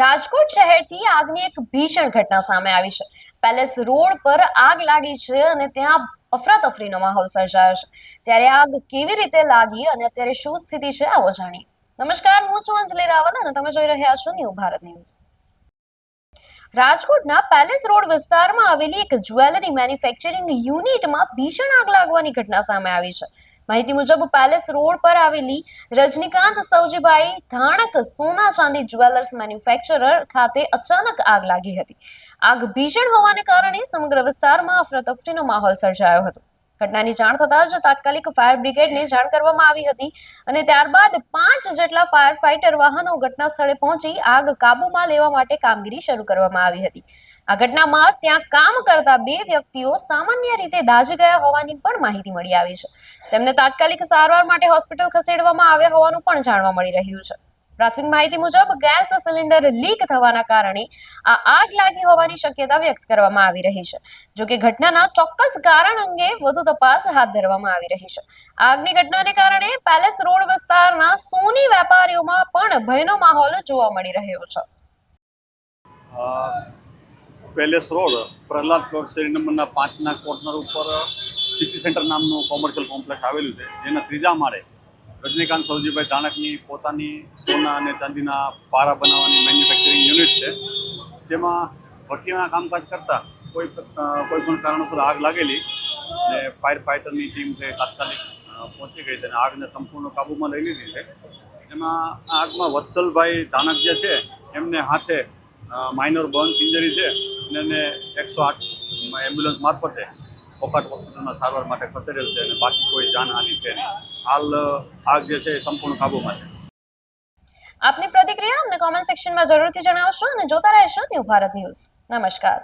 રાજકોટ શહેરથી આગની એક ભીષણ ઘટના સામે આવી છે। પેલેસ રોડ પર આગ લાગી છે અને ત્યાં અફરાતફરીનો માહોલ સર્જાયો છે। ત્યારે આગ કેવી રીતે લાગી અને અત્યારે શું સ્થિતિ છે, આવો જાણીએ। નમસ્કાર, હું છું અંજલિ રાવલ અને તમે જોઈ રહ્યા છો ન્યૂ ભારત ન્યૂઝ। રાજકોટના પેલેસ રોડ વિસ્તારમાં આવેલી એક જ્વેલરી મેન્યુફેક્ચરિંગ યુનિટમાં ભીષણ આગ લાગવાની ઘટના સામે આવી છે। માહિતી મુજબ પેલેસ રોડ પર આવેલી રજનીકાંત સૌજીભાઈ ધાણક સોના ચાંદી જ્વેલર્સ મેન્યુફેક્ચરર ખાતે અચાનક આગ લાગી હતી। આગ ભીષણ હોવાને કારણે સમગ્ર વિસ્તારમાં અફરાતફરીનો માહોલ સર્જાયો હતો। ઘટનાની જાણ થતાં જ તાત્કાલિક ફાયર બ્રિગેડને જાણ કરવામાં આવી હતી અને ત્યારબાદ 5 જેટલા ફાયર ફાઇટર વાહનો ઘટના સ્થળે પહોંચી આગ કાબૂમાં લેવા માટે કામગીરી શરૂ કરવામાં આવી હતી। આ ઘટનામાં ત્યાં કામ કરતા 2 વ્યક્તિઓ સામાન્ય રીતે દાઝી ગયા હોવાની પણ માહિતી મળી આવી છે। તેમને તાત્કાલિક સારવાર માટે હોસ્પિટલ ખસેડવામાં આવ્યા હોવાનું પણ જાણવા મળી રહ્યું છે। પ્રાથમિક માહિતી મુજબ ગેસ સિલિન્ડર લીક થવાના કારણે આ આગ લાગી હોવાની શક્યતા વ્યક્ત કરવામાં આવી રહી છે। જો કે ઘટનાના ચોક્કસ કારણ અંગે વધુ તપાસ હાથ ધરવામાં આવી રહી છે। આગની ઘટનાને કારણે પેલેસ રોડ વિસ્તારના સોની વેપારીઓમાં પણ ભયનો માહોલ જોવા મળી રહ્યો છે। પેલેસ રોડ પ્રહલાદ પ્લોટ શેરી નંબરના 5ના કોર્નર ઉપર સિટી સેન્ટર નામનું કોમર્શિયલ કોમ્પ્લેક્સ આવેલું છે, જેના 3જા માળે રજનીકાંત સૌજીભાઈ ધાણકની પોતાની સોના અને ચાંદીના પારા બનાવવાની મેન્યુફેક્ચરિંગ યુનિટ છે, જેમાં ભઠ્ઠીના કામકાજ કરતા કોઈ પણ કારણોસર આગ લાગેલી અને ફાયર ફાઇટરની ટીમ છે તાત્કાલિક પહોંચી ગઈ છે અને આગને સંપૂર્ણ કાબૂમાં લઈ લીધી છે। એમાં આગમાં વત્સલભાઈ ધાણક જે છે એમને હાથે માઇનર બર્ન્સ ઇન્જરી છે અને એને 108 એમ્બ્યુલન્સ મારફતે પોકાટ હોસ્પિટલમાં સારવાર માટે ખસેડેલ છે અને બાકી કોઈ જાનહાનિ છે નહીં। હાલ આગ જે છે એ સંપૂર્ણ કાબૂમાં છે। આપની પ્રતિક્રિયા અમને કોમેન્ટ સેક્શનમાં જરૂરથી જણાવશો અને જોતા રહેશો ન્યૂ ભારત ન્યૂઝ। નમસ્કાર।